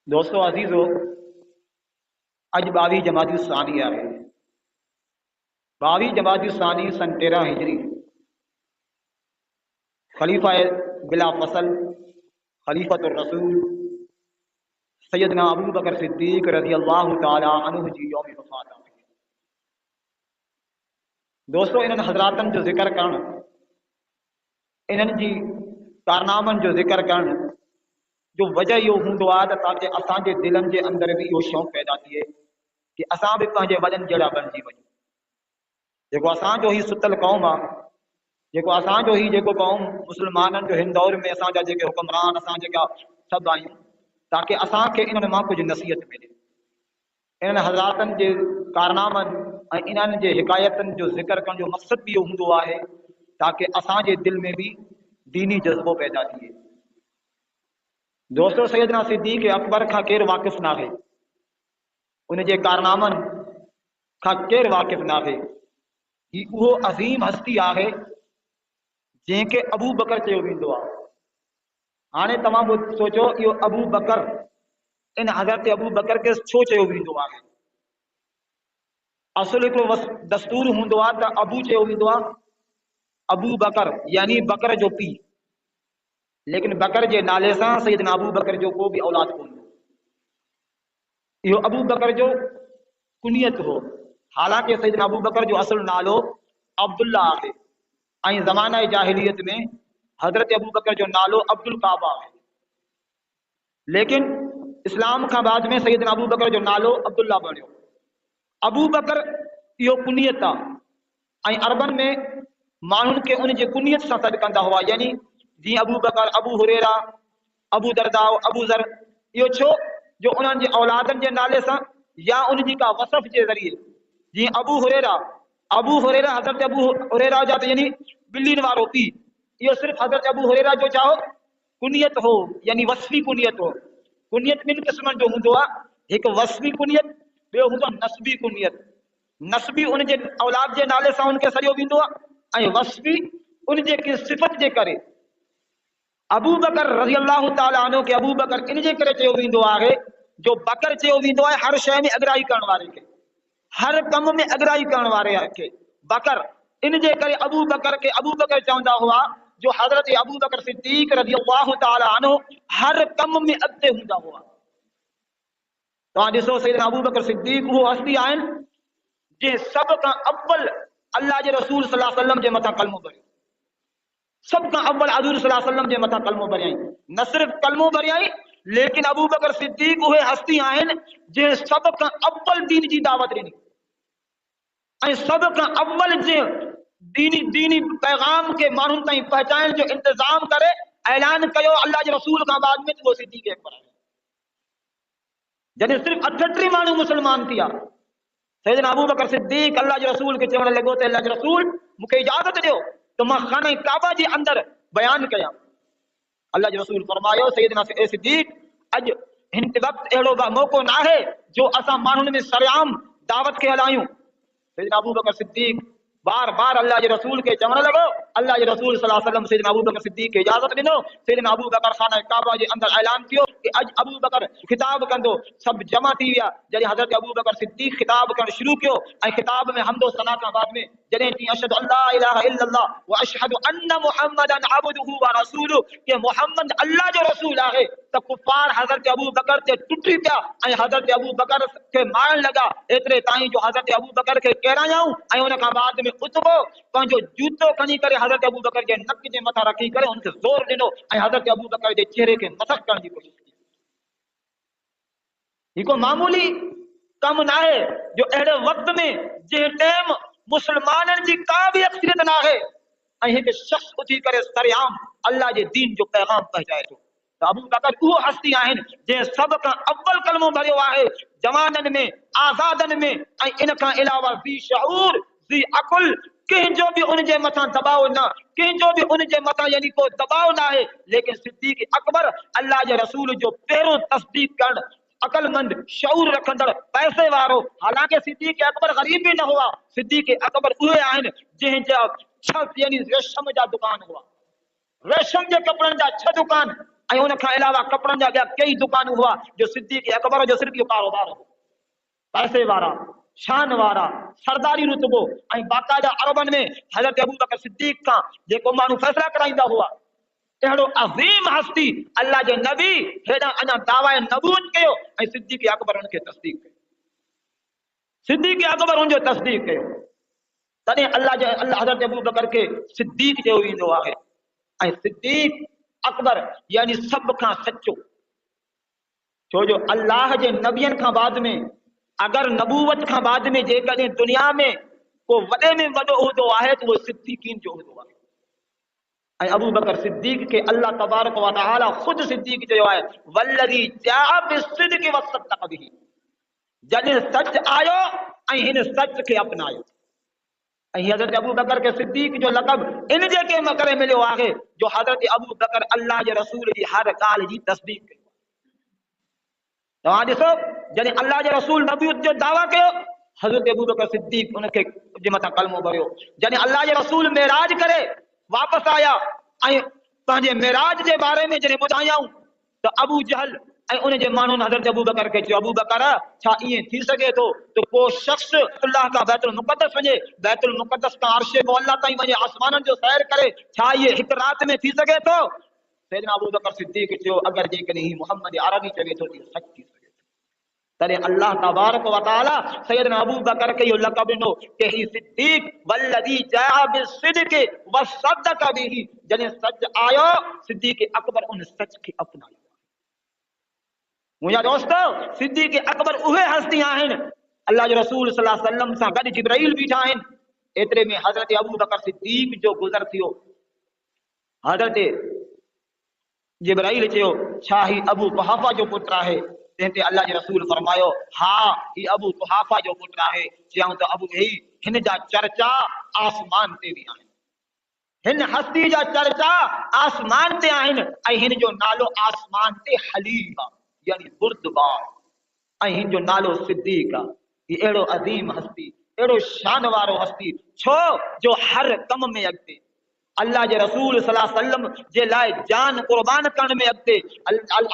दोस्तों अजीजो, अज 22 जमाती सानी आहे। 22 जमाती सानी सन 13 हिजरी। खलीफा बिला फसल खलीफतुर रसूल सैयदना अबू बकर सिद्दीक रज़ी अल्लाह तआला अन्हु जी यौम वफ़ात आहे। दोस्तों इन्हनि हज़रातनि जो ज़िक्र करणु, इन्हनि जी कारनामनि जो ज़िक्र करणु जो वजह इहो हूंदो आहे त ताकि असांजे दिलनि जे अंदरि बि इहो शौक़ु पैदा थिए कि असां बि पंहिंजे वॾनि जहिड़ा बणिजी वञूं। जेको असांजो ही सुतल क़ौम आहे, जेको असांजो ही जेको क़ौम मुस्लमाननि जो हिन दौर में असांजा जेके हुक्मरान असां जेका सभु आहियूं, ताकि असांखे इन्हनि मां कुझु नसीहत मिले। इन्हनि हज़रातनि जे कारनामनि ऐं इन्हनि जे हिकायतनि जो ज़िक्र करण जो मक़सदु बि इहो हूंदो आहे ताकि असांजे दिलि में बि दीनी जज़्बो पैदा थिए। दोस्तों सैयदना सिद्दीक़ अकबर खां केरु वाक़िफ़ न आहे, उन जे कारनामनि खां केरु वाक़िफ़ न आहे। ही उहो अज़ीम हस्ती आहे जंहिंखे अबू बकर चयो वेंदो आहे। हाणे तव्हां सोचो, इहो अबू बकर, इन हज़रत अबू बकर खे छो चयो वेंदो आहे? असुल हिकिड़ो दस्तूर हूंदो आहे त अबू चयो वेंदो आहे, अबू बकर यानी बकर जो पीउ, लेकिन बकर जे नाले सां सैयदना अबू बकर जो को बि औलाद कोन हो। इहो अबू बकर जो कुनियत हो। हालांकि सैयदना अबू बकर जो असुल नालो अब्दुल्ला आहे ऐं ज़माना जाहिलियत में हज़रत अबू बकर जो नालो अब्दुल काबा आहे। लेकिन इस्लाम खां बाद में सैयदना अबू बकर जो नालो अब्दुल्ला बणियो। अबू बकर इहो कुनियत आहे ऐं अरबन में माण्हुनि खे उन जे कुनियत सां सॾु कंदा हुआ, यानी जीअं अबू बकर, अबू हुरैरा, अबू दरदा, अबू ज़र। इहो छो जो उन्हनि जे औलादनि जे नाले सां या उन जी का वसफ़ जे ज़रिए, जीअं अबू हुरैरा हज़रत अबू हुरैरा जा त यानी ॿिलियुनि वारो पीउ, इहो सिर्फ़ु हज़रत अबू हुरैरा जो चाहो कुनियत हो, यानी वस्फ़ी कुनियत हो। कुनियत ॿिनि क़िस्मनि जो हूंदो आहे, हिकु वस्फ़ी कुनियत, ॿियो हूंदो आहे नस्बी कुनियत। नस्बी उन जे औलाद जे नाले सां उनखे सॾियो वेंदो आहे ऐं वस्फ़ी उन जे सिफ़त जे करे। अबू बकर रज़ी अल्लाह तआला अन्हु खे अबू बकर इन जे करे चयो वेंदो आहे जो बकर चयो वेंदो आहे हर शइ में अॻिराई करण वारे खे, हर कम में अॻिराई करण वारे खे बकर। इन जे करे अबू बकर खे अबू बकर चवंदा हुआ जो हज़रत अबू बकर सिद्दीक़ रज़ी अल्लाह तआला अन्हु हर कम में अॻिते हूंदा हुआ। तव्हां ॾिसो, सैयदना अबू बकर सिद्दीक़ उहो हस्ती आहिनि जे सभ खां अव्वल अल्लाह जे रसूल सल्लल्लाहु अलैहि वसल्लम जे मथां कलमो भरियो। सब खां अव्वल हज़ूर सल्लल्लाहु अलैहि वसल्लम जे मथां कलमो भरियई। न सिर्फ़ कलमो भरियई, लेकिन अबू बकर सिद्दीक़ उहे हस्ती आहिनि जे सब खां अव्वल दीन जी दावत ॾिनी ऐं सब खां अव्वल जे दीनी पैगाम के माण्हुनि ताईं पहुचाइण जो इंतज़ाम करे ऐलान कयो अल्लाह जे रसूल खां बाद में वो सिद्दीक़ अकबर आहे। जॾहिं सिर्फ़ 38 माण्हू मुस्लमान थिया, सैयदना अबू बकर सिद्दीक़ अल्लाह जे रसूल खे चवण लॻो त अल्लाह जे रसूल मूंखे इजाज़त ॾियो त मां खाना काबा जे अंदरि बयान कयां। अल्लाह जे रसूल फरमायो, सैयदना सिद्दीक़, अॼु हिन वक़्तु अहिड़ो मौक़ो न आहे जो असां माण्हुनि में सरेआम दावत खे हलायूं। सैयदना अबू बकर सिद्दीक़ बार बार अल्लाह जे रसूल के चवण लॻो। अल्लाह जे रसूल सल्लल्लाहु अलैहि वसल्लम सैयदना अबू बकर सिद्दीक़ खे इजाज़त ॾिनो। सैयदना अबू बकर खाना काबा जे अंदरि ऐलान कियो कि अॼु अबू बकर खिताब कंदो। सब जमा थी विया। जॾहिं हज़रत अबू बकर सिद्दीक़ खिताब करणु शुरू कयो ऐं खिताब में हम्दो सना खां बाद में जॾहिं चई अशहदु अल्ला इलाहा इल्लल्लाह व अशहदु अन्न मुहम्मदन अब्दुहु व रसूलुहु, कि मोहम्मद अल्लाह जो रसूल आहे, त कुफार हज़रत अबू बकर ते टुटी पिया ऐं हज़रत अबू बकर खे मारण लॻा। एतिरे ताईं जो हज़रत अबू बकर खे केरायाऊं ऐं उन खां बाद में उतबो पंहिंजो जूतो खणी करे हज़रत अबू बकर जे नक जे मथां रखी करे उनखे ज़ोर ॾिनो ऐं हज़रत अबू बकर जे चेहरे खे मसख़ करण जी कोशिशि कई। ही को मामूली कम न आहे जो अहिड़े वक़्त में जंहिं टाइम मुस्लमाननि जी का बि अक्सरियत न आहे ऐं हिकु शख़्स उथी करे सरेआम अल्लाह जे दीन जो पैगाम पहुचाए थो। त अबू बकर उहो हस्ती आहिनि जंहिं सभ खां अव्वल कलमो भरियो आहे जवाननि में, आज़ादनि में ऐं इन खां अलावा ज़ी शऊर, ज़ी अकुल, कंहिंजो बि उन जे मथां दबाव न, कंहिंजो बि उन जे मथां यानी को दबाव न आहे। लेकिन सिद्दीक़ अकबर अल्लाह जे रसूल जो पहिरों तस्दीक करण अकलमंद, शऊर रखंदड़, पैसे वारो। हालांकि सिद्दीक़ अकबर गरीब भी न हुआ। सिद्दीक़ अकबर उहे आहिनि जंहिंजा 6 यानी रेशम जा दुकान हुआ, रेशम जे कपड़नि जा 6 दुकान ऐं उन खां अलावा कपड़नि जा ॿिया कई दुकानूं हुआ जो सिद्दीक़ अकबर जो सिर्फ़ इहो कारोबार हो। पैसे वारा, शान वारा, सरदारी रुतबो ऐं बाक़ायदा अरबनि में हज़रत अबू बकर सिद्दीक़ खां जेको माण्हू फ़ैसिला कराईंदा हुआ, अहिड़ो अज़ीम हस्ती अल्लाह जे नबी हेॾा अञा दावा नबूवत कयो ऐं सिद्दीक़ अकबर उनखे तस्दीक़ कयो। सिद्दीक़ अकबर उनजो तस्दीक़ कयो, तॾहिं अल्लाह हज़रत अबू बकर खे सिद्दीक़ चयो वेंदो आहे। ऐं सिद्दीक़ अकबर यानी सब खां सचो, छो जो अल्लाह जे नबियनि खां बाद में अगर नबूवत खां बाद में जेकॾहिं दुनिया में को वॾे में वॾो उहिदो आहे त उहो सिद्दीक़ीन जो उहिदो आहे। ऐं अबू बकर सिद्दीक़ खे अल्लाह तबारक व तआला ख़ुद सिद्दीक़ चयो आहे, वल्लज़ी जाअ बिस्सिद्क़ि वसद्दक़ बिही, जॾहिं सच आयो ऐं हिन सच खे अपनायो। ऐं हज़रत अबू बकर के सिद्दीक़ जो लक़ब इन जे करे मिलियो आहे जो हज़रत अबू बकर अल्लाह जे रसूल जी हर ॻाल्हि जी तस्दीक़ कई। तव्हां ॾिसो, जॾहिं अल्लाह जे रसूल नबूवत जो दावा कयो, हज़रत अबू बकर सिद्दीक़ उनखे जे मथां कलमो भरियो। जॾहिं अल्लाह जे रसूल मेराज करे वापसि आया ऐं पंहिंजे मेराज जे बारे में जॾहिं ॿुधायऊं त अबू जहल ऐं उन जे माण्हुनि हज़रत अबू बकर खे चयो, अबू बकर छा ईअं थी सघे थो त को शख़्स अल्लाह खां बैतुल मुक़द्दस वञे, बैतुल मुक़द्दस खां अर्श मुअल्ला ताईं वञे, आसमाननि जो सैर करे, छा इहे हिकु राति में थी सघे थो? सैयदना अबू बकर सिद्दीक़ चयो, अगर जेकॾहिं ही मोहम्मद अरबी चवे थो त सच थी सघे थो। तॾहिं अल्लाह तबारक व तआला सैयदना अबू बकर खे इहो लक़ब ॾिनो कि ही सिद्दीक़ वल्लज़ी जाअ बिस्सिद्क़ि वसद्दक़ बिही, जॾहिं सच आयो सिद्दीक़ अकबर उन सच खे अपनायो। मुंहिंजा दोस्तो, सिद्दीक़ अकबर उहे हस्ती आहिनि अल्लाह जे रसूल सल्लल्लाहु अलैहि वसल्लम सां गॾु जिब्राइल बीठा आहिनि। एतिरे में हज़रत अबू बकर सिद्दीक़ जो गुज़र थियो। हज़रत जिब्राइल चयो, छा ही अबू कुहाफा जो पुत्र आहे? तंहिं ते अल्लाह जे रसूल फरमायो, हा ही अबू कुहाफा जो पुत्र आहे। चयऊं त अबू ही हिन जा चर्चा आसमान ते बि आहिनि, हिन हस्ती जा चर्चा आसमान ते आहिनि ऐं हिन जो नालो आसमान ते हलीम आहे यानी बुर्दबार, ऐं हिन जो नालो सिद्दीक़ आहे। ही अहिड़ो अज़ीम हस्ती, अहिड़ो शान वारो हस्ती, छो जो हर कम में अॻिते अल्लाह जे रसूल सल्लल्लाहु अलैहि वसल्लम जे लाइ जान कुर्बान करण में अॻिते।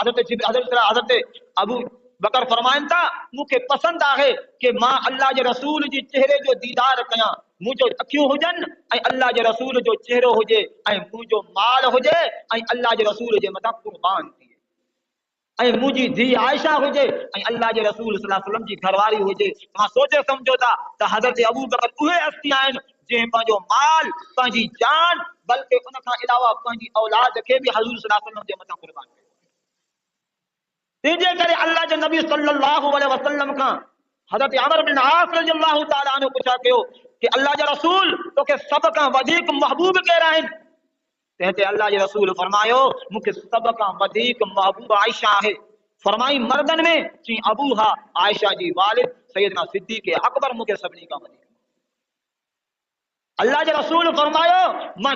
हज़रत अबू बकर फरमाइनि था, मूंखे पसंदि आहे कि मां अल्लाह जे रसूल जी चेहरे जो दीदार कयां, मुंहिंजो अखियूं हुजनि ऐं अल्लाह जे रसूल जो चेहरो हुजे ऐं मुंहिंजो माल हुजे ऐं अल्लाह जे रसूल जे मथां कुर्बान थिए, ऐं मुंहिंजी धीउ आयशा हुजे ऐं अल्लाह जे रसूल सल्लल्लाहु अलैहि वसल्लम जी घरवारी हुजे। तव्हां सोचे सम्झो था त हज़रत अबू बकर उहे हस्ती आहिनि जंहिं पंहिंजो माल, पंहिंजी जान, बल्कि उन खां अलावा पंहिंजी औलाद खे बि हज़ूर सल्लल्लाहु अलैहि वसल्लम जे मथां कुर्बान कयो। तंहिंजे करे अल्लाह जे नबी सल्लल्लाहु अलैहि वसल्लम खां हज़रत अमर बिन आस रज़ियल्लाहु तआला अन्हु पुछा कयो कि अल्लाह जे रसूल तोखे सभ खां वधीक महबूब केरु आहिनि? तंहिं ते अल्लाह जे रसूल फरमायो, मूंखे सभ खां वधीक महबूब आयशा आहे। फरमाई मर्दन में? चई अबू हा, आयशा जी वालिद सैयदना सिद्दीक़ अकबर मूंखे सभिनी खां वधीक। अल्लाह जे रसूल फरमायो, मां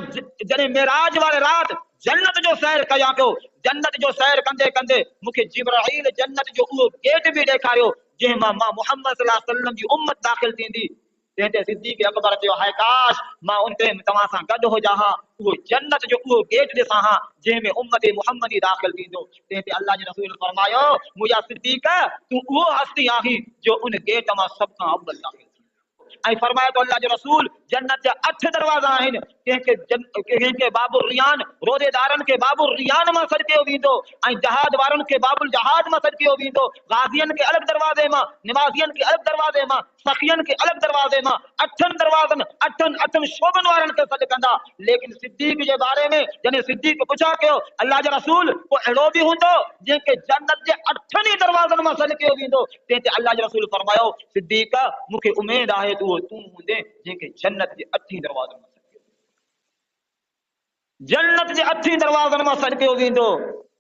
जॾहिं मेराज वारे राति जन्नत जो सैर कयां पियो, जन्नत जो सैर कंदे कंदे मूंखे जिब्राइल जन्नत जो उहो गेट बि ॾेखारियो जंहिं मां मोहम्मद सल्लल्लाहु अलैहि वसल्लम जी उम्मत दाख़िल थींदी। तंहिं ते सिद्दीक़ अकबर चयो, हाय काश मां उन टाइम तव्हां सां गॾु हुजां हा, उहो जन्नत जो उहो गेट ॾिसां हा जंहिं में उम्मत मुहम्मदी दाख़िल थींदो। तंहिं ते अल्लाह जे रसूल फरमायो, मुंहिंजा सिद्दीक़ तूं उहो हस्ती आहीं जो उन गेट मां सभ खां अव्वल दाख़िल थी। ऐं फरमायो तो अल्लाह जो रसूल जन्नत जा 8 दरवाजा आहिनि, कंहिंखे बाबुल रियान, रोज़ेदारनि खे बाबुल रियान मां सॾु वेंदो ऐं जहाद वारनि खे बाबुल जहाद मां सॾु वेंदो, गाज़ियनि खे अलॻि दरवाज़े मां, निमाज़ियनि खे अलॻि दरवाज़े मां, सखियनि खे अलॻि दरवाज़े मां, 8 दरवाज़नि 8 शोभनि वारनि खे सॾु कंदा। लेकिन सिद्दीक़ जे बारे में जॾहिं सिद्दीक़ पुछा कयो, अल्लाह जो रसूल को अहिड़ो बि हूंदो जंहिंखे जन्नत जे 8 दरवाज़नि मां सॾु कयो वेंदो? तंहिं ते अल्लाह जो रसूल फरमायो, सिद्दीक़ मूंखे उमेद आहे त उहो तूं हूंदे जंहिंखे जन्नत जे 8 दरवाज़नि मां सॾु कयो, जन्नत जे 8 दरवाज़नि मां सॾु कयो वेंदो।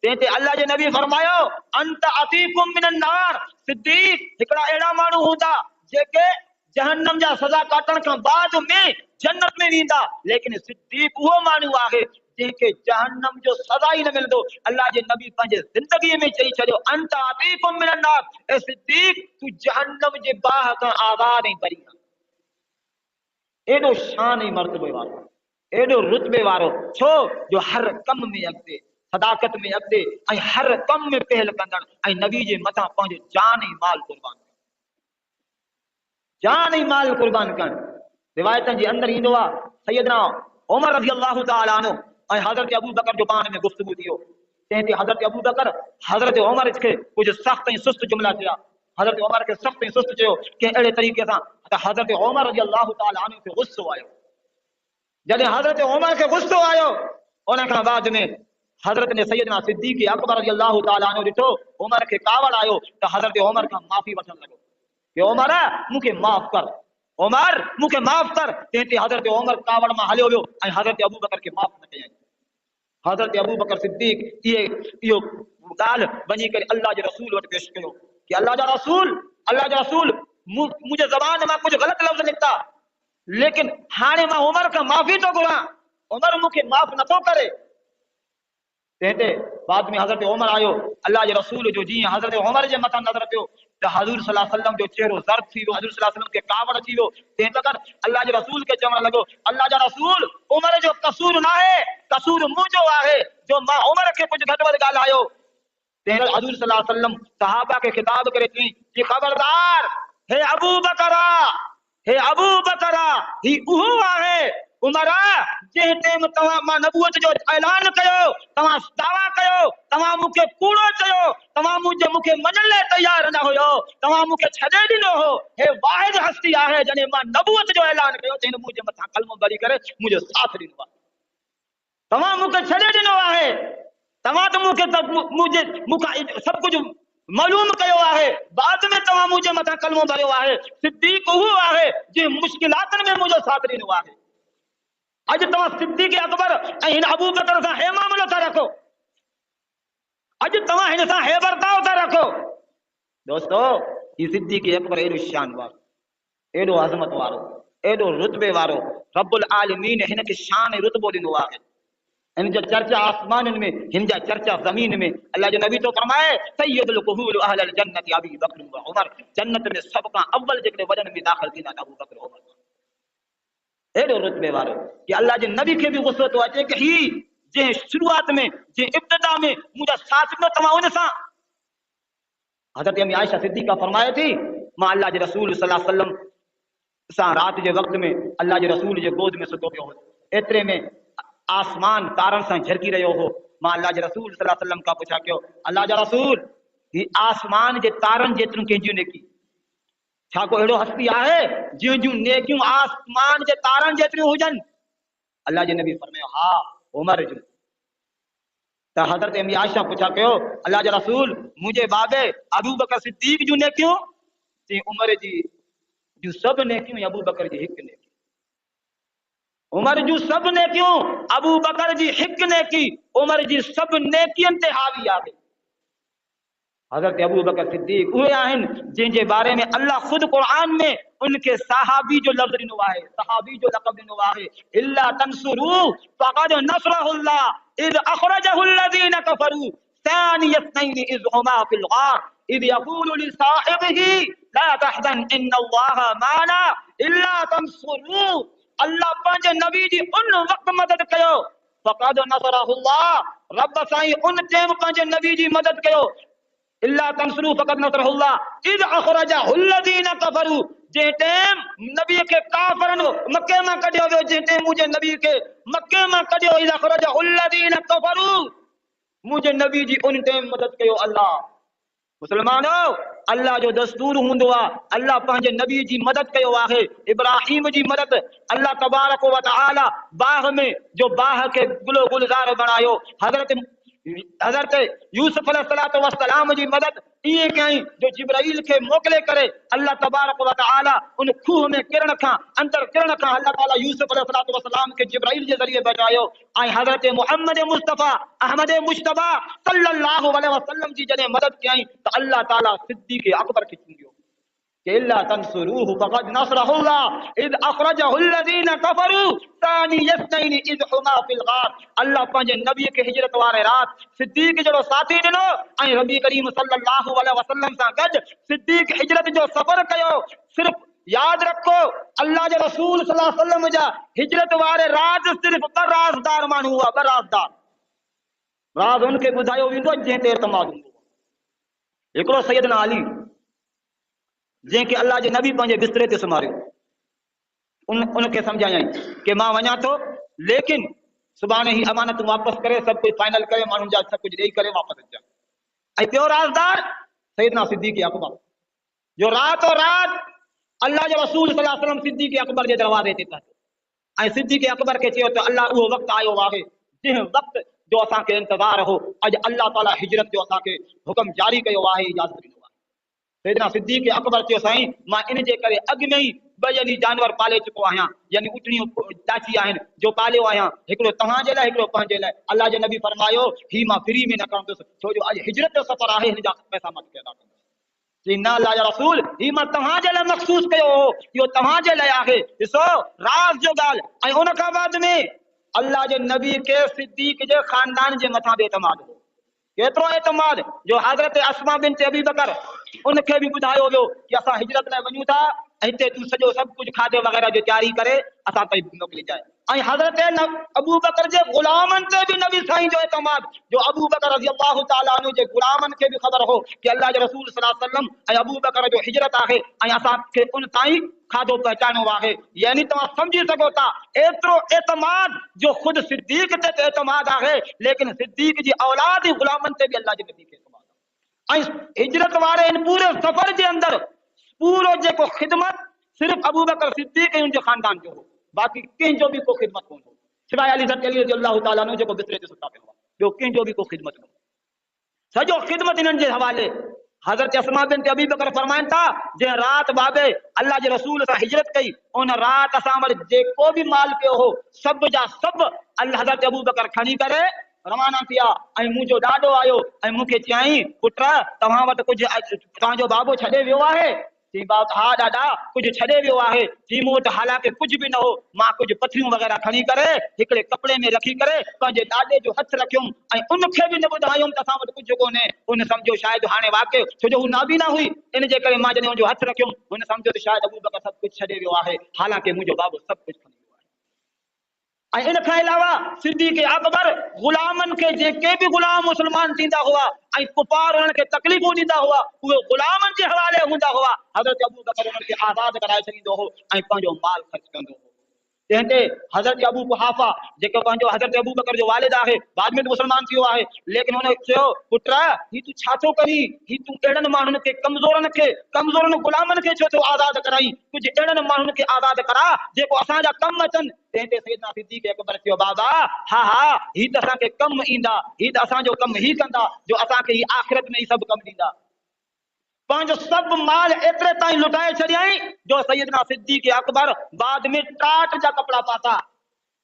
तंहिं ते अल्लाह जे नबी फरमायो, अंत अतीकुम मिनन नार, सिद्दीक़ हिकिड़ा अहिड़ा माण्हू हूंदा जेके जहन्नम जा सज़ा काटण खां बाद में जन्नत में वेंदा, लेकिन सिद्दीक़ उहो माण्हू आहे जंहिंखे जहन्नम जो सज़ा ई न मिलंदो। अल्लाह जे नबी पंहिंजे ज़िंदगीअ में चई छॾियो, अंत अतीकुम मिनन नार, ए सिद्दीक़ तूं जहन्नम जे बाह खां आज़ाद ऐं बरी आहे। एॾो शान ऐं मर्तबे वारो, एॾो रुतबे वारो, छो जो हर कम में अॻिते सदाकत में अॻिते ऐं हर कम में पहल कंदड़ ऐं नबी जे मथां पंहिंजो जान ऐं माल कुर्बान जान ऐं माल कुर्बान करण। रिवायतनि जे अंदरि ईंदो आहे सैयदना उमर रज़ी अल्लाह तआला अन्हु ऐं हज़रत अबू बकर जो पाण में गुफ्तगू थियो। तंहिं ते हज़रत अबू बकर हज़रत उमर खे कुझु सख़्त ऐं सुस्त जुमला थिया। हज़रत उमर खे सख़्त ऐं सुस्त चयो कंहिं अहिड़े तरीक़े सां त हज़रत उमर रज़ी अल्लाह तआला अन्हु खे गुस्सो आयो। जॾहिं हज़रत उमर खे गुस्सो आयो उन खां बाद में हज़रत ने सैयदना सिद्दीक़ अकबर रज़ी अल्लाह तआला अन्हु ॾिठो उमर खे कावड़ आयो त हज़रत उमर खां माफ़ी वठण लॻो कि उमर मूंखे माफ़ कर, उमर मूंखे माफ़ कर। तंहिं ते हज़रत उमर कावड़ मां हलियो वियो ऐं हज़रत अबू बकर खे माफ़ न कयईं। हज़रत अबू बकर सिद्दीक़ इहो ॻाल्हि वञी करे अल्लाह जे रसूल वटि पेश कयो कि अल्लाह जा रसूल मुंहिंजे ज़बान मां कुझु ग़लति लफ़्ज़ निकिता, लेकिन हाणे मां उमर खां माफ़ी थो घुरां, उमर मूंखे माफ़ नथो करे। तंहिं ते बाद में हज़रत उमर आयो। अल्लाह जे रसूल जो जीअं हज़रत उमर जे मथां नज़र पियो त हज़ूर सल्लल्लाहु अलैहि वसल्लम जो चेहरो ज़र्द थी वियो, हज़ूर सल्लल्लाहु अलैहि वसल्लम खे कावड़ अची वियो। तंहिं तकर अल्लाह जे रसूल खे चवण लॻो अल्लाह जा रसूल उमर जो कसूर न आहे, कसूर मुंहिंजो आहे जो मां उमर खे कुझु घटि वधि ॻाल्हायो। तंहिं हज़ूर सल्लल्लाहु अलैहि वसल्लम सहाबा खे ख़िताब करे चई कि ख़बरदार हे अबू बकरा, हे अबू बकरा, ही उहो आहे उमर जंहिं टाइम तव्हां मां नबूवत जो ऐलान कयो तव्हां दावा कयो, तव्हां मूंखे कूड़ो चयो, तव्हां मूंखे मञण लाइ तयार न हुयो, तव्हां मूंखे छॾे ॾिनो हो। हे वाहिद हस्ती आहे जॾहिं मां नबूवत जो ऐलान कयो त हिन मुंहिंजे मथां कलमो भरी करे मुंहिंजो साथ ॾिनो आहे। तव्हां मूंखे छॾे ॾिनो आहे, तव्हां त मूंखे सभु कुझु मालूम कयो आहे, बाद में तव्हां मुंहिंजे मथां कलमो भरियो आहे। सिद्दीक़ उहो आहे जंहिं मुश्किलातनि में मुंहिंजो साथ ॾिनो आहे। अॼु तव्हां सिद्दीक़ अकबर ऐं हिन अबू बकर सां हे मामिलो था रखो, अॼु तव्हां हिन सां हे बर्ताव था रखो। दोस्तो ही सिद्दीक़ अकबर एॾो शान वारो, एॾो अज़मत वारो, एॾो रुतबे वारो, रब्बुल आलमीन हिन खे शान ऐं रुतबो ॾिनो आहे। हिन जो चर्चा आसमाननि में, हिन जा चर्चा ज़मीन में। अल्लाह जो नबी तो फरमाए सय्यदुल कुहूल अहलल जन्नत अबी बकर व उमर, जन्नत में सभ खां अव्वल जेके वॾनि में दाख़िल थींदा अबू बकर उमर। एॾो रुतबे वारो कि अल्लाह जे नबी खे बि गुस्सो थो अचे कि ही जंहिं शुरूआत में जंहिं इब्तिदा में मुंहिंजा साथ ॾिनो तव्हां उन सां। हज़रत अम्मी आयशा सिद्दीक़ा फरमाए थी मां अल्लाह जे रसूल सल्लल्लाहु अलैहि वसल्लम सां रात जे वक़्त में अल्लाह जे रसूल जे गोद में सुतो पियो हो। एतिरे में आसमान तारनि सां झरकी रहियो हो। मां अल्लाह जे रसूल सल्लल्लाहु अलैहि वसल्लम खां पुछा कयो अल्लाह जा रसूल ही आसमान जे तारनि जेतिरियूं कंहिंजियूं नेकी, छा को अहिड़ो हस्ती आहे जंहिंजियूं नेकियूं आसमान जे तारनि जेतिरियूं हुजनि? अल्लाह जे नबी फरमायो हा उमर जूं। त हज़रत अम्मी आयशा पुछा कयो अल्लाह जा रसूल मुंहिंजे बाबे अबू बकर सिद्दीक़ जूं नेकियूं? चई उमर जी जूं सभु नेकियूं अबू बकर जी हिकु नेकी, उमर जूं सभु नेकियूं अबू बकर जी हिकु नेकी, उमर जी सभु नेकियुनि ते हावी आहे। हज़रत अबू बकर सिद्दीक़ उहे आहिनि जंहिंजे बारे में अल्लाह ख़ुद क़ुरान में उनखे सहाबी जो लफ़्ज़ ॾिनो आहे, सहाबी जो लक़ब ॾिनो आहे। इल्ला तंसुरू फ़क़द नसरहुल्लाह इज़ अख़रजहुल्लज़ीना कफ़रू सानिय इस्नैनि इज़ हुमा फ़िल ग़ार इज़ यक़ूलु लिसाहिबिही ला तहज़न इन्नल्लाह माना इल्ला तंसुरू। अल्लाह पंहिंजे नबी जी उन वक़्त मदद कयो फ़क़द नसरहुल्लाह, रब साईं उन टाइम पंहिंजे नबी जी मदद कयो। इल्ला तंसुरू फ़क़द नसरहुल्लाह इज़ अख़रजहुल्लज़ीना कफ़रू, जंहिं टाइम नबी के काफ़रनि मके मां कढियो वियो, जंहिं टाइम मुंहिंजे नबी के मके मां कढियो, इज़ अख़रजहुल्लज़ीना कफ़रू, मुंहिंजे नबी जी उन टाइम मदद कयो अल्लाह। मुसलमानो अल्लाह जो दस्तूर हूंदो आहे, अल्लाह पंहिंजे नबी जी मदद कयो आहे। इब्राहिम जी मदद अल्लाह तबारक व तआला बाग़ में जो बाग़ के गुलो गुलज़ार बणायो, हज़रत यूसुफ अलैहिस्सलातु वस्सलाम जी मदद इएं कई जो जिब्राइल खे मोकिले करे अल्लाह तबारक व तआला उन खूह में किरण खां अंदर किरण खां अल्लाह ताला यूसुफ अलैहिस्सलातु वस्सलाम के जिब्राइल जे ज़रिए बचायो। ऐं हज़रत मोहम्मद मुस्तफ़ा अहमद मुश्तबा सल्लल्लाहु अलैहि वसल्लम जी जॾहिं मदद कई तो अल्लाह ताला सिद्दीक़ अकबर खे चूंडियो। इल्ला तंसुरूहु फ़क़द नसरहुल्लाह इज़ अख़रजहुल्लज़ीना कफ़रू सानिय इस्नैनि इज़ हुमा फ़िल ग़ार। अल्लाह पंहिंजे नबी खे हिजरत वारे रात सिद्दीक़ जहिड़ो साथी ॾिनो ऐं नबी करीम सल्लल्लाहु अलैहि वसल्लम सां गॾु सिद्दीक़ हिजरत जो सफ़र कयो। सिर्फ़ यादि रखो अल्लाह जे रसूल सल्लल्लाहु अलैहि वसल्लम जा हिजरत वारे रात सिर्फ़ ॿ राज़दार माण्हू हुआ, ॿ राज़दार। राज़ उनके ॿुधायो वेंदो जंहिं ते एतमाद हूंदो। हिकिड़ो सैयदना अली जंहिंखे अल्लाह जे नबी पंहिंजे बिस्तरे ते सुम्हारियो, उनखे सम्झायई कि मां वञा थो, लेकिन सुभाणे ही अमानत वापसि करे सभु कुझु फाइनल करे माण्हुनि जा सभु कुझु ॾेई करे वापसि अचां। ऐं ॿियो राज़दार सैयदना सिद्दीक़ अकबर, जो रातो रात अल्लाह जे रसूल सल्लल्लाहु अलैहि वसल्लम सिद्दीक़ अकबर जे दरवाज़े ते पहुतो ऐं सिद्दीक़ अकबर खे चयो त अल्लाह उहो वक़्तु आयो आहे जंहिं वक़्तु जो असांखे इंतज़ार हो, अॼु अल्लाह ताला हिजरत जो असांखे हुकुम जारी कयो आहे, इजाज़त ॾिनो आहे। सैयदना सिद्दीक़ अकबर चयो साईं मां इन जे करे अॻु में ई ॿ यानी जानवर पाले चुको आहियां, यानी उटणियूं चाची आहिनि जो पालियो आहियां, हिकिड़ो तव्हांजे लाइ हिकिड़ो पंहिंजे लाइ। अल्लाह जे नबी फरमायो ही मां फ्री में न कंदुसि, छो जो अॼु हिजरत जो सफ़र आहे, हिन जा पैसा मां अदा कंदुसि। न अल्लाह जा रसूल ही मां तव्हांजे लाइ मखसूस कयो हो, इहो तव्हांजे लाइ आहे। ॾिसो राज़ जो ॻाल्हि। ऐं उन खां बाद में अल्लाह जे नबी के सिद्दीक़ जे खानदान जे मथां बि एतमाद हो। केतिरो एतमाद जो हज़रत अस्मा बिन्त अबी बकर उनखे बि ॿुधायो वियो कि असां हिजरत लाइ वञूं था, हिते तूं सॼो सभु कुझु खाधे वग़ैरह जो तयारी करे असां ताईं मोकिलिजाए। ऐं हज़रत अबू बकर जे ग़ुलामनि ते बि नबी साईं जो एतमाद, जो अबू बकर रज़ी अल्लाह ताला अन्हु जे ग़ुलामनि खे बि ख़बर हो कि अल्लाह जे रसूल सल्लल्लाहु अलैहि वसल्लम ऐं अबू बकर जो हिजरत आहे ऐं असांखे उन ताईं खाधो पहुचाइणो आहे। यानी तव्हां सम्झी सघो था एतिरो एतमाद जो ख़ुदि सिद्दीक़ ते एतमाद आहे, लेकिन सिद्दीक़ जी औलाद ग़ुलामनि ते बि अल्लाह जे नबी खे एतमाद आहे। ऐं हिजरत वारे इन पूरे सफ़र जे अंदरि पूरो जेको ख़िदमत सिर्फ़ अबू बकर सिद्दीक़ ऐं उनजे ख़ानदान जो हो, बाक़ी कंहिंजो बि को ख़िदमत कोन हो सिवाइ अली रज़ी अल्लाह ताला अन्हु जेको बिस्तरे ते सुता पियो आहे, ॿियो कंहिंजो बि को ख़िदमत न हो। सॼो ख़िदमत इन्हनि जे हवाले। हज़रत अस्मा बिन्त अबी बकर फरमाइनि था जंहिं राति बाबे अल्लाह जे रसूल सां हिजरत कई, उन राति असां वटि जेको बि माल पियो हो सभु जा सभु अल्लाह हज़रत अबू बकर खणी करे रवाना थिया। ऐं मुंहिंजो ॾाॾो आयो ऐं मूंखे चयाईं पुट तव्हां वटि कुझु तव्हांजो बाबो छॾे वियो आहे? चई हा ॾाॾा कुझु छॾे वियो आहे। चई मूं वटि हालांकि कुझु बि न हो, मां कुझु पथिरियूं वग़ैरह खणी करे हिकिड़े कपिड़े में रखी करे पंहिंजे ॾाॾे जो हथु रखियुमि ऐं उनखे बि न ॿुधायुमि त असां वटि कुझु कोन्हे। उन सम्झो शायदि हाणे वाक़ियो छो जो हू नाबीना हुई, इन जे करे मां जॾहिं हुनजो हथु रखियुमि हुन सम्झो त शायदि अबू बकर सभु कुझु छॾे वियो आहे, हालांकि मुंहिंजो बाबो सभु कुझु खणी वियो आहे। ऐं इन खां अलावा सिद्दीक़ अकबर ग़ुलामनि खे जेके बि ग़ुलाम मुस्लमान थींदा हुआ ऐं कुफार उन्हनि खे तकलीफ़ूं ॾींदा हुआ उहे ग़ुलामनि जे हवाले हूंदा हुआ। हज़रत अबू बकर उन्हनि खे आज़ादु कराए छॾींदो हो ऐं पंहिंजो माल ख़र्च कंदो हो। तंहिंते हज़रत अबू कुहाफ़ा जेको पंहिंजो हज़रत अबू बकर जो वालिद आहे, बाद में मुस्लमान थियो आहे, लेकिन हुन चयो पुट ही तूं छा थो करी, ही तूं अहिड़नि माण्हुनि खे कमज़ोरनि ग़ुलामनि खे छो थो आज़ादु कराई, कुझु अहिड़नि माण्हुनि खे आज़ादु करा जेको असांजा कम अचनि। तंहिंते सैयदना सिद्दीक़ अकबर चयो बाबा हा ही त असांखे कम ईंदा, ही त असांजो कम ही कंदा जो असांखे ही आख़िरत में ही सभु कम ॾींदा। पंहिंजो सभु माल एतिरे ताईं लुटाए छॾियईं जो सैयदना सिद्दीक़ अकबर बाद में टाट जा कपिड़ा पाता,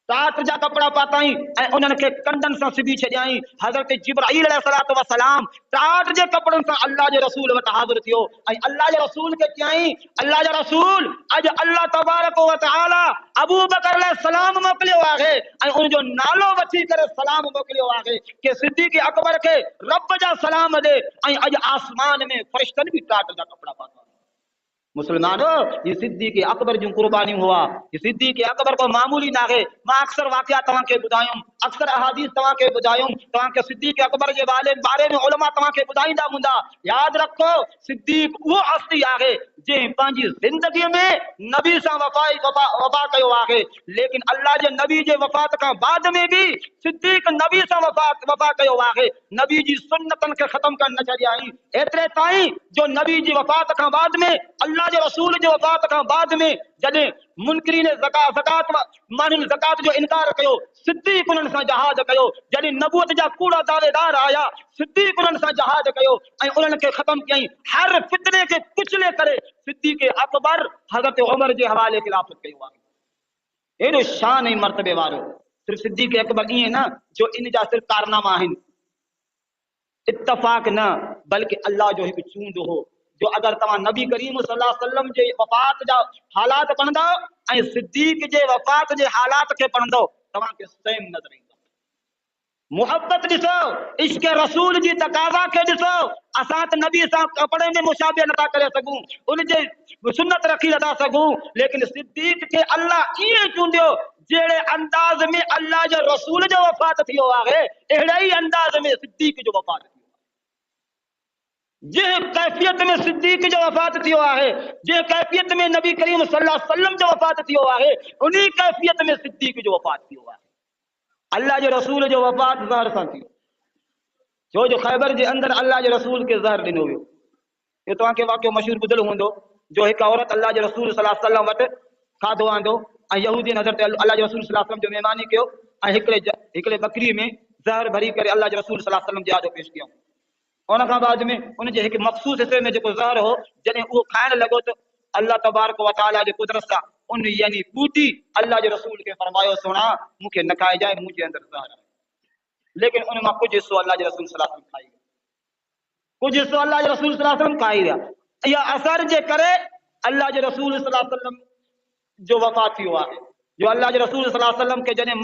टाट जा कपिड़ा पाताई ऐं उन्हनि खे कंडनि सां सिबी छॾियईं। हज़रत जिब्राईल अलैहिस्सलातु वस्सलाम टाट जे कपिड़नि सां अल्लाह जे रसूल वटि हाज़िर थियो ऐं अल्लाह जे रसूल खे चयईं अल्लाह जे रसूल अॼु अल्लाह तबारक व तआला अबू बकर अलैहिस्सलाम मोकिलियो आहे ऐं उनजो नालो वठी करे सलाम मोकिलियो आहे कि सिद्दीक़ अकबर खे रब जा सलाम ॾे। ऐं अॼु आसमान में फ़रिश्तनि बि टाट जा कपिड़ा पाता। मुसलमानों ये सिद्दीक़ अकबर जूं कुर्बानियूं हुआ। ये सिद्दीक़ अकबर को मामूली ना है। मां अक्सर वाक़िया तव्हांखे ॿुधायुमि, अक्सर अहादीस तव्हांखे ॿुधायुमि, तव्हांखे सिद्दीक़ अकबर जे बारे में उलमा तव्हांखे ॿुधाईंदा हूंदा। यादि रखो सिद्दीक़ उहो हस्ती आहे जंहिं पंहिंजी ज़िंदगीअ में नबी सां वफ़ा कयो आहे, लेकिन अल्लाह जे नबी जे वफ़ात खां बाद में भी सिद्दीक़ नबी सां वफ़ा कयो आहे। नबी जी सुन्नतनि खे ख़त्म करण न छॾियाईं, एतिरे ताईं जो नबी जी वफ़ात खां बाद में अल्लाह जे रसूल जे वफ़ात खां बाद में जॾहिं मुनकिरीन ज़कात माण्हुनि ज़कात जो इनकार कयो, सिद्दीक़ उन्हनि सां जहाद कयो। जॾहिं नबूवत जा कूड़ा दावेदार आया, सिद्दीक़ उन्हनि सां जहाद कयो ऐं उन्हनि खे ख़त्म कयईं। हर फितने खे कुचले करे सिद्दीक़ अकबर हज़रत उमर जे हवाले ख़िलाफ़त कयो आहे। एॾो शान ऐं मर्तबे वारो सिर्फ़ सिद्दीक़ अकबर ईअं न जो इन जा सिर्फ़ कारनामा आहिनि, इत्तफ़ाक़ न बल्कि अल्लाह जो हिकु चूंड हो जो अगर तव्हां नबी करीम सल्लल्लाहु अलैहि वसल्लम जे वफ़ात जा हालात पढ़ंदो ऐं सिद्दीक़ जे वफ़ात जे हालात खे पढ़ंदो तव्हांखे सेम नज़र ईंदो। मोहब्बत ॾिसो, इश्क रसूल जी तकाज़ा खे ॾिसो। असां त नबी सां कपिड़े में मुशाबे नथा करे सघूं, उन जे सुन्नत रखी नथा सघूं, लेकिन सिद्दीक़ खे अल्लाह ईअं चूंडियो जेड़े अंदाज में अल्लाह जो रसूल जो वफ़ात थियो आहे अहिड़े ही अंदाज में सिद्दीक जो वफ़ात थियो, जे कैफियत में सिद्दीक जो वफ़ात थियो आहे, जे कैफियत में नबी करीम सल्लल्लाहु अलैहि वसल्लम जो वफ़ात थियो आहे, उन्हीं कैफियत में सिद्दीक जो वफ़ात थियो आहे। अल्लाह जे रसूल जो वफ़ात ज़हर सां थियो, छो जो ख़ैबर जे अंदर अल्लाह जे रसूल के ज़हर ॾिनो वियो। ये तव्हांखे वाक़ियो मशहूर ॿुधल हूंदो, जो हिकु औरत अल्लाह जे रसूल सल्लल्लाहु अलैहि वसल्लम वटि खाधो आंदो ऐं यहूदी हज़रत अल्लाह जे रसूल सल्लल्लाहु अलैहि वसल्लम जो महिमानी कयो ऐं हिकिड़े बकरी में ज़हर भरी करे अल्लाह जे रसूल सल्लल्लाहु अलैहि वसल्लम जे आजो पेश कयूं। उन खां बाद में उनजे हिकु मख़सूस हिसे में जेको ज़हर हो, जॾहिं उहो खाइण लॻो त अल्लाह तबारक व तआला जे कुदरत सां उन यानी बूटी अल्लाह जे रसूल खे फरमायो, सुणा मूंखे न खाइजाए, मुंहिंजे अंदरि ज़हर आहे। लेकिन उन मां कुझु हिसो अल्लाह जे रसूल सल्लल्लाहु अलैहि वसल्लम खाई विया, कुझु हिसो अल्लाह जे रसूल सल्लल्लाहु अलैहि वसल्लम खाई विया। इहा असर जे करे अल्लाह जे रसूल सल्लल्लाहु अलैहि वसल्लम जो वफ़ात थियो आहे। जो अल्लाह जे रसूल सल्लल्लाहु अलैहि वसल्लम के जॾहिं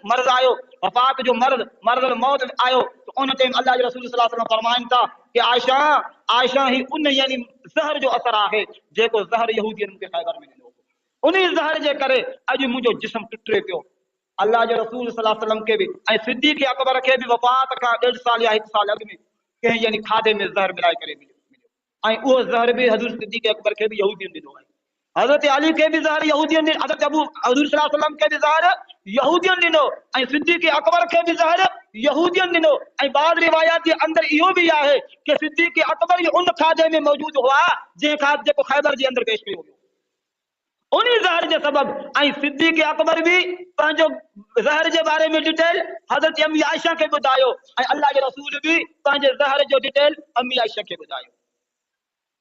मर्ज़ आयो, वफ़ात जो मर्ज़ मौत आयो, तो उन टाइम अल्लाह जे रसूल सल्लल्लाहु अलैहि वसल्लम फरमाइनि था कि आयशा ही उन यानी ज़हर जो असर आहे जेको ज़हर यहूदियन खे ख़ैबर में ॾिनो, उन ज़हर जे करे अॼु मुंहिंजो जिस्म टुटे पियो। अल्लाह जे रसूल सल्लल्लाहु अलैहि वसल्लम के भी ऐं सिद्दीक़ अकबर के भी वफ़ात खां 1.5 साल या 1 साल अॻु में कंहिं यानी खाधे में ज़हर मिलाए करे मिलियो ऐं उहो ज़हर भी हज़रत सिद्दीक़ अकबर के भी यहूदियन ॾिनो आहे। हज़रत अली के भी ज़हर यहूदियन, हज़रत हज़ूर सल्लल्लाहु अलैहि वसल्लम के भी ज़हर यहूदियन ॾिनो ऐं सिद्दीक़ अकबर के भी ज़हर यहूदियन ॾिनो। ऐं बाद रिवायात जे अंदर इहो भी आहे कि सिद्दीक़ अकबर उन खाधे में मौजूद हुआ जंहिं खाधे जेको ख़ैबर जे अंदर पेश कयो वियो, उन्हीं ज़हर जे सबब। ऐं सिद्दीक़ अकबर भी पंहिंजो ज़हर जे बारे में डिटेल हज़रत अम्मी आयशा के ॿुधायो ऐं अल्लाह जे रसूल भी पंहिंजे ज़हर जो डिटेल अम्मी आयशा के ॿुधायो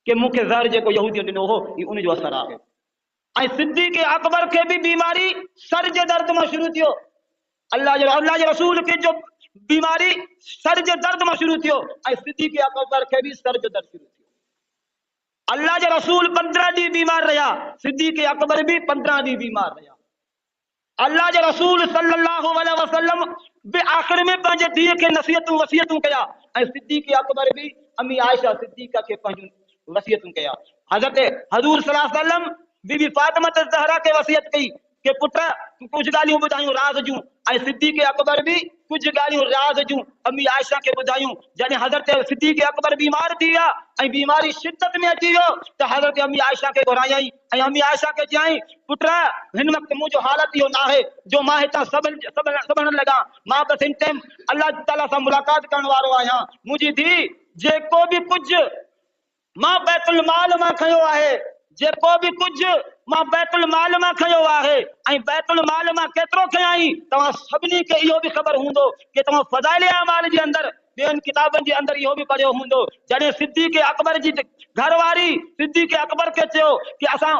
कि मूंखे ज़हर जेको यहूदियन ॾिनो हो ई उन जो असर आहे। ऐं सिद्दीक़ अकबर के भी बीमारी सर जे दर्द मां शुरू थियो, अल्लाह जे रसूल के जो बीमारी सर जे दर्द मां शुरू थियो ऐं सिद्दीक़ अकबर के भी सर जो दर्द शुरू थियो। अल्लाह जे रसूल 15 ॾींहं बीमार रहिया, सिद्दीक़ अकबर भी 15 ॾींहं बीमार रहिया। अल्लाह जे रसूल सल्लल्लाहु अलैहि वसल्लम बि आख़िर में पंहिंजे धीअ खे नसीहतूं वसियतूं कया ऐं सिद्दीक़ अकबर भी अम्मी आयशा सिद्दीक़ा खे पंहिंजूं वसियतूं कया। हज़रत हज़ूर सल्लल्लाहु अलैहि वसल्लम बीबी फातिमा ज़हरा के वसियत कई कि पुट तूं कुछ ॻाल्हियूं ॿुधायूं राज़ जूं, ऐं सिद्दीक़ अकबर भी कुछ ॻाल्हियूं राज़ जूं अम्मी आयशा के ॿुधायूं। जॾहिं हज़रत सिद्दीक़ अकबर बीमार थी विया ऐं बीमारी शिद्दत में अची वियो त हज़रत अम्मी आयशा के घुरायई ऐं अम्मी आयशा के चयईं, पुट हिन वक़्तु मुंहिंजो हालत इहो न आहे जो मां हितां सबण लॻा, मां बसि हिन टाइम अल्लाह ताला सां मुलाक़ात करण वारो आहियां। मुंहिंजी धीउ जेको भी कुझु मां बैतुल माल मां खयो आहे, जेको भी कुझु मां बैतुल माल मां खयो आहे ऐं बैतुल माल मां केतिरो खयाई तव्हां सभिनी खे इहो भी ख़बर हूंदो कि तव्हां फ़ज़ाइल अमाल जे अंदर ॿियनि किताबनि जे अंदर इहो भी पढ़ियो हूंदो। जॾहिं सिद्दीक़ अकबर जी घरवारी सिद्दीक़ अकबर खे चयो कि असां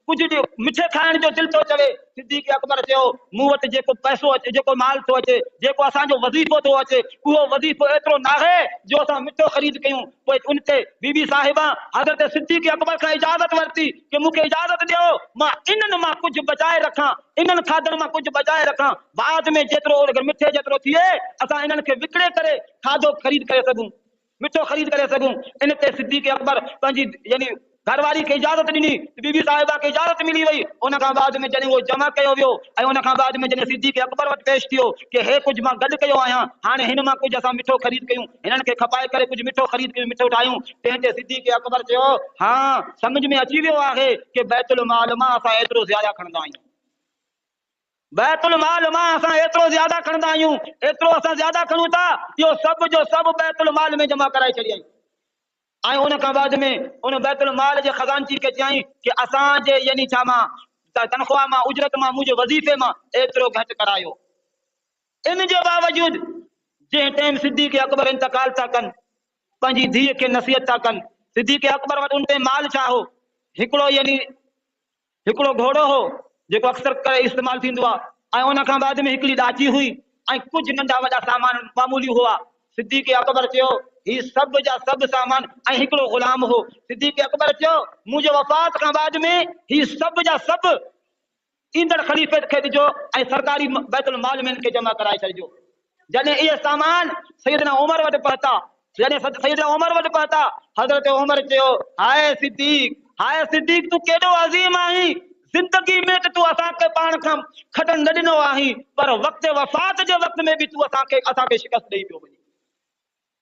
कुझु मिठे खाइण जो दिलि थो चवे, सिद्दीक़ अकबर चयो मूं वटि जेको पैसो अचे, जेको माल थो अचे, जेको असांजो वज़ीफ़ो थो अचे, उहो वज़ीफ़ो एतिरो न आहे जो असां मिठो ख़रीद कयूं। पोइ उन ते बीबी साहिबा हज़रत सिद्दीक़ अकबर खां इजाज़त वरिती कि मूंखे इजाज़त ॾियो मां इन्हनि मां कुझु बचाए रखां, इन्हनि खाधनि मां कुझु बचाए रखां, बाद में जेतिरो अगरि मिठे जेतिरो थिए असां इन्हनि खे विकिणे करे खाधो ख़रीद करे सघूं, मिठो ख़रीद करे सघूं। इन ते सिद्दीक़ अकबर पंहिंजी यानी घरवारी खे इजाज़त ॾिनी, बीबी साहिबा खे इजाज़त मिली वई। उन खां बाद में जॾहिं उहो जमा कयो वियो ऐं उन खां बाद में जॾहिं सिद्दीक़ अकबर वटि पेश थियो कि हे कुझु मां गॾु कयो आहियां, हाणे हिन मां कुझु असां मिठो ख़रीद कयूं, हिननि खे खपाए करे कुझु मिठो ख़रीद कयूं, मिठो ठाहियूं। तंहिं ते सिद्दीक़ अकबर चयो हा सम्झ में अची वियो आहे कि बैतुल माल मां असां एतिरो ज़्यादा खणंदा आहियूं, बैतुल माल मां असां एतिरो ज़्यादा खणंदा आहियूं, एतिरो असां ज़्यादा खणूं था, इहो सभु जो सभु बैतुल माल में जमा कराए छॾियईं। ऐं उन खां बाद में उन बैतुल माल जे ख़ज़ानची खे चयईं कि असांजे यानी छा मां तनख़्वाह मां उजरत मां मुंहिंजे वज़ीफ़े मां एतिरो घटि करायो। इन जे बावजूद जंहिं टाइम सिद्दीक़ अकबर इंतकाल था कनि, पंहिंजी धीअ खे नसीहत था कनि, सिद्दीक़ अकबर वटि उन टाइम माल छा हो, हिकिड़ो यानी हिकिड़ो घोड़ो हो जेको अक्सर करे इस्तेमालु थींदो आहे, ऐं उन खां बाद में हिकिड़ी ॾाची हुई ऐं कुझु नंढा वॾा सामान मामूली हुआ। सिद्दीक़ अकबर चयो ही सभु जा सभु सामान ऐं हिकिड़ो ग़ुलाम हो। सिद्दीक़ अकबर चयो मुंहिंजे वफ़ात खां बाद में ही सभु जा सभु ईंदड़ ख़लीफ़े खे ॾिजो ऐं सरकारी बैतुल माल में खे जमा कराए छॾिजो। जॾहिं इहे सामान सैयदना उमर वटि पहुता, जॾहिं सैयदना उमर वटि पहुता, हज़रत उमर चयो हाय सिद्दीक़ तूं केॾो अज़ीम आहीं, ज़िंदगी में तू असांखे पाण खां खटण न ॾिनो आहे, पर वक़्त वफ़ात जे वक़्त में भी तू असांखे शिकस्त ॾेई पियो वञे।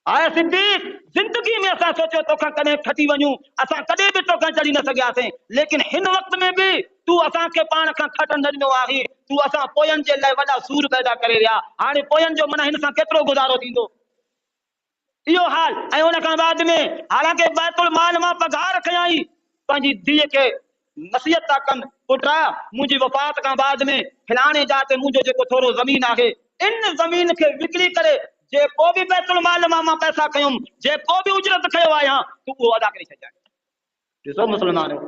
आए सिद्दीक़, जिंदगी में असां सोचियो तोखां कॾहिं खटी वञूं, असां कॾहिं बि तोखां चढ़ी न सघियासीं, लेकिन हिन वक़्त में भी तू असांखे पाण खां खटण न ॾिनो आहे। तू असां पोयनि जे लाइ वॾा सूर पैदा करे विया। हाणे पोयनि जो माना हिन सां केतिरो गुज़ारो थींदो, इहो हाल। ऐं उन खां बाद में हालांकि बैतुल माल मां पघार कयाई, पंहिंजी धीअ खे नसीहत था कनि, पुटा मुंहिंजी वफ़ात खां बाद में फलाणे जाते मुंहिंजो जेको थोरो ज़मीन आहे, इन ज़मीन खे विकिणी करे जेको भी बैतुल माल मां पैसा कयुमि, जेको भी उजरत कयो आहियां, तू उहो अदा करे छॾिजांइ। ॾिसो मुस्लमानो,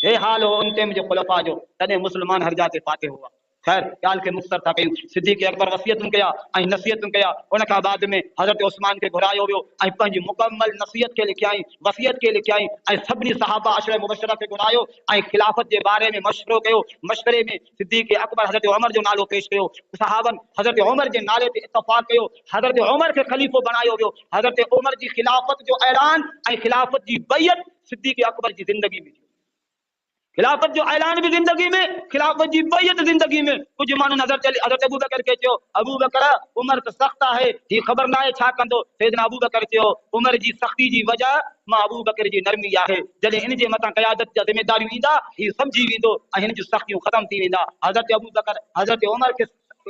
हे हाल हो उन टाइम जो खुलफा जो, तॾहिं मुस्लमान हर जाते फाते हुआ। खैर ॻाल्हि खे मुख़्तसर था कयूं। सिद्दीक़ अकबर वसियतूं कया ऐं नसीहतूं कया। उन खां बाद में हज़रत उस्मान खे घुरायो वियो ऐं पंहिंजी मुकम्मल नसीहत खे लिखियाई, वसियत खे लिखियाई ऐं सभिनी सहाबा अशरे मुबशरा खे घुरायो ऐं खिलाफ़त जे बारे में मशवरो कयो। मशवरे में सिद्दीक़ अकबर हज़रत उमर जो नालो पेश कयो। सहाबन हज़रत उमर जे नाले ते इत्तफ़ाक़ कयो, हज़रत उमर खे खलीफ़ो बणायो वियो। हज़रत उमर जी खिलाफ़त जो ऐलान ऐं खिलाफ़त जी बैयत सिद्दीक़ अकबर जी ज़िंदगी में, खिलाफत जो ऐलान भी जिंदगी में, खिलाफत जी बैयत जिंदगी में। कुछ माण्हू नज़र चले हज़रत अबू बकर खे चयो, अबू बकर उमर त सख्त आहे, ही ख़बर न आहे छा कंदो। सैयदना अबू बकर चयो, उमर जी सख्ती जी वजह मां अबू बकर जी नरमी आहे, जॾहिं इन जे मथां क़यादत जा ज़िम्मेदारियूं ईंदा, ही समझी वेंदो ऐं हिन जूं सख्तियूं ख़त्म थी वेंदा। हज़रत अबू बकर हज़रत उमर खे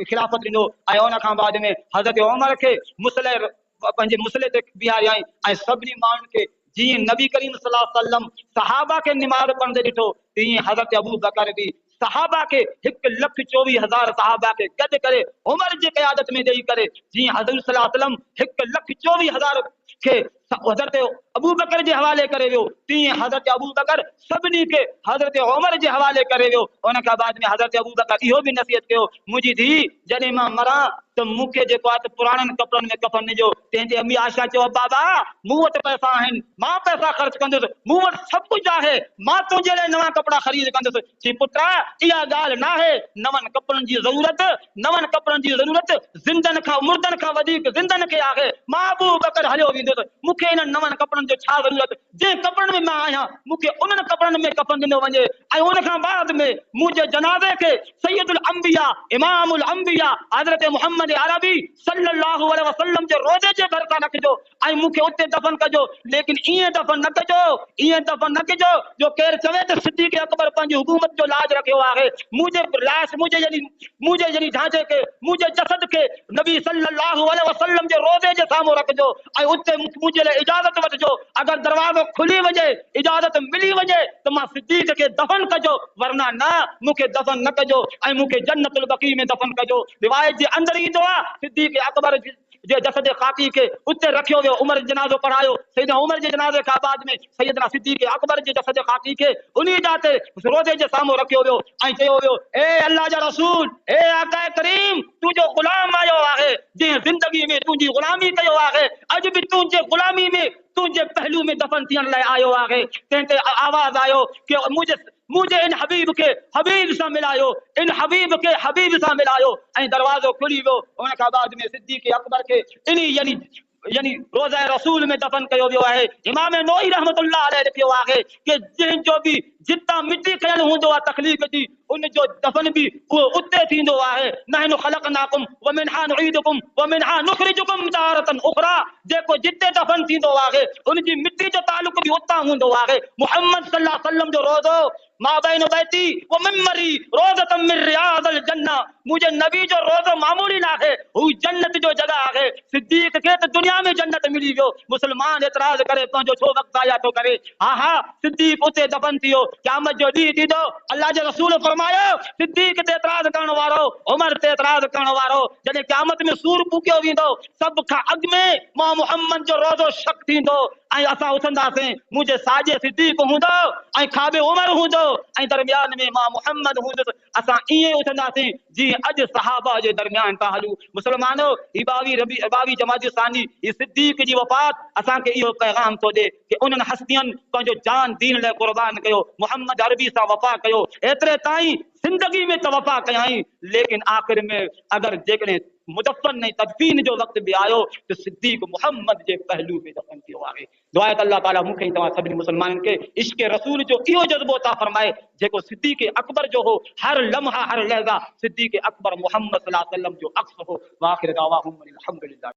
खिलाफत ॾिनो ऐं उन खां बाद में हज़रत उमर खे मुसले पंहिंजे मुसले ते बीहारियाई ऐं सभिनी माण्हुनि खे जीअं नबी करीम सल्लल्लाहु अलैहि वसल्लम सहाबा के निमाज़ पढ़ंदे ॾिठो, तीअं हज़रत अबू बकर भी सहाबा के 1,24,000 सहाबा के गॾु करे उमर जी क़यादत में ॾेई करे, जीअं हज़रत सल्लल्लाहु अलैहि वसल्लम 1,24,000 खे हज़रत अबू बकर जे हवाले करे वियो, तीअं हज़रत अबू बकर सभिनी खे हज़रत उमर जे हवाले करे वियो। उन खां बाद में हज़रत अबू बकर इहो भी नसीहत कयो, मुंहिंजी धीउ जॾहिं मां मरां त मूंखे जेको आहे त पुराणनि कपिड़नि में कफ़न ॾिजो। तंहिंजे अम्मी आशा चयो, बाबा मूं वटि पैसा आहिनि, मां पैसा ख़र्च कंदुसि, मूं वटि सभु कुझु आहे, मां तुंहिंजे लाइ नवां कपिड़ा ख़रीद कंदुसि। चई पुट इहा ॻाल्हि न आहे, नवनि कपिड़नि जी ज़रूरत ज़िंदनि खां मुर्दनि खां वधीक ज़िंदनि खे आहे। मां अबू बकर हलियो वेंदुसि, मूंखे इन नवनि कपिड़नि जो छा ज़रूरत, जंहिं कपिड़नि में मां आहियां मूंखे उन्हनि कपिड़नि में कफ़न ॾिनो वञे। ऐं उन खां बाद में मुंहिंजे जनाज़े खे सैयदुल अंबिया इमामुल अंबिया हज़रत मुहम्मद अरबी सल्लल्लाहु अलैहि वसल्लम जे रोज़े जे भरिसां रखिजो ऐं मूंखे उते दफ़न कजो। लेकिन ईअं दफ़न न कजो जो केरु चवे त सिद्दीक़ अकबर पंहिंजी हुकूमत जो लाज रखियो आहे। मुंहिंजे जहिड़ी ढांचे खे, मुंहिंजे जसद खे नबी सल्लल्लाहु अलैहि वसल्लम जे रोज़े जे साम्हूं रखिजो ऐं उते मुंहिंजे लाइ इजाज़त वठिजो। अगर दरवाज़ो खुली वञे, इजाज़त मिली वञे त मां सिद्दीक़ खे दफ़न कजो, वरना न मूंखे दफ़न न कजो ऐं मूंखे जन्नतुल बक़ी में दफ़न कजो। रिवायत जे अंदर ईंदो आहे सिद्दीक़ अकबर जे जसद खाकी खे उते रखियो वियो, उमर जनाज़ो पढ़ायो। सैयदना उमर जे जनाज़े खां बाद में सैयदना सिद्दीक़ अकबर जे जसद खाकी खे उन जाते रोज़े जे साम्हूं रखियो वियो ऐं चयो वियो, ए अल्लाह जा रसूल, ए आका करीम, तू जो गुलाम आयो आहे, जंहिं ज़िंदगी में तुंहिंजी गुलामी कयो आहे, अॼु बि तुंहिंजे गुलामी में तुंहिंजे पहलू में दफ़न थियण लाइ आयो आहे। तंहिं ते आवाज़ आयो कि मुझे इन हबीब के हबीब सां मिलायो, इन हबीब के हबीब सां मिलायो ऐं दरवाज़ो खुली वियो। उन खां बाद में सिद्दीक़ अकबर के इन यानी रोज़ा रसूल में दफ़न कयो वियो आहे। इमाम नोई रहमतुल्लाह अलैह लिखियो आहे कि जंहिंजो बि जितां मिटी खयल हूंदो आहे तकलीफ़ जी, उन जो दफ़न भी उहो उते थींदो आहे। नहनु ख़लक़नाकुम व मिन्हा नुईदुकुम व मिन्हा नुख़रिजुकुम तारतन उख़रा, जेको जिते दफ़न थींदो आहे उन जी मिटी जो तालुक भी उतां हूंदो आहे। मुहम्मद सल्लल्लाहु अलैहि वसल्लम जो रोज़ो मां बैन बैती व मिम्बरी रोज़तम मिन रियादिल जन्ना, मुझे नबी जो रोज़ो मामूली ना है, हू जन्नत जो जगह आहे। सिद्दीक़ के तो दुनिया में जन्नत मिली वियो। मुसलमान एतराज़ करे पंहिंजो छो वक़्तु ज़ाया थो करे। हा सिद्दीक़ उते दफ़न थियो, क़यामत जो ॾींहुं थींदो। अल्लाह जे रसूल फरमायो, सिद्दीक़ ते एतराज़ करण वारो, उमर ते एतराज़ करण वारो, जॾहिं क़यामत में सूर फूकियो वेंदो, सभ खां अॻु में मां मुहम्मद जो रोज़ो शक थींदो ऐं असां उथंदासीं, मुंहिंजे साॼे सिद्दीक़ हूंदो ऐं खाॿे उमर हूंदो ऐं दरमियान में मां मुहम्मद हूंदुसि। असां ईअं उथंदासीं जीअं अॼु सहाबा जे दरमियान था हलूं। मुसलमानो, ही 22 जमादी सानी ही सिद्दीक़ जी वफ़ात असांखे इहो पैगाम थो ॾे कि उन्हनि हस्तियनि पंहिंजो जान दीन लाइ क़ुर्बान कयो, मुहम्मद अरबी सां वफ़ा कयो, एतिरे ताईं ज़िंदगी में त वफ़ा कयाई, लेकिन आख़िर में अगर जेकॾहिं मुदफ़न ने तदफीन जो वक्त भी आयो तो सिद्दीक मोहम्मद जे पहलू पे दफन कियो आहे। दुआ त अल्लाह ताला मूंखे तव्हां सभिनी मुसलमाननि खे इश्क रसूल जो इहो जज़्बो अता फरमाए जेको सिद्दीक अकबर जो हो, हर लम्हा हर लहज़ा सिद्दीक अकबर मोहम्मद सल्लल्लाहु अलैहि वसल्लम जो अक्स हो। वाखिर दावाहुम अनिल हम्दुलिल्लाह।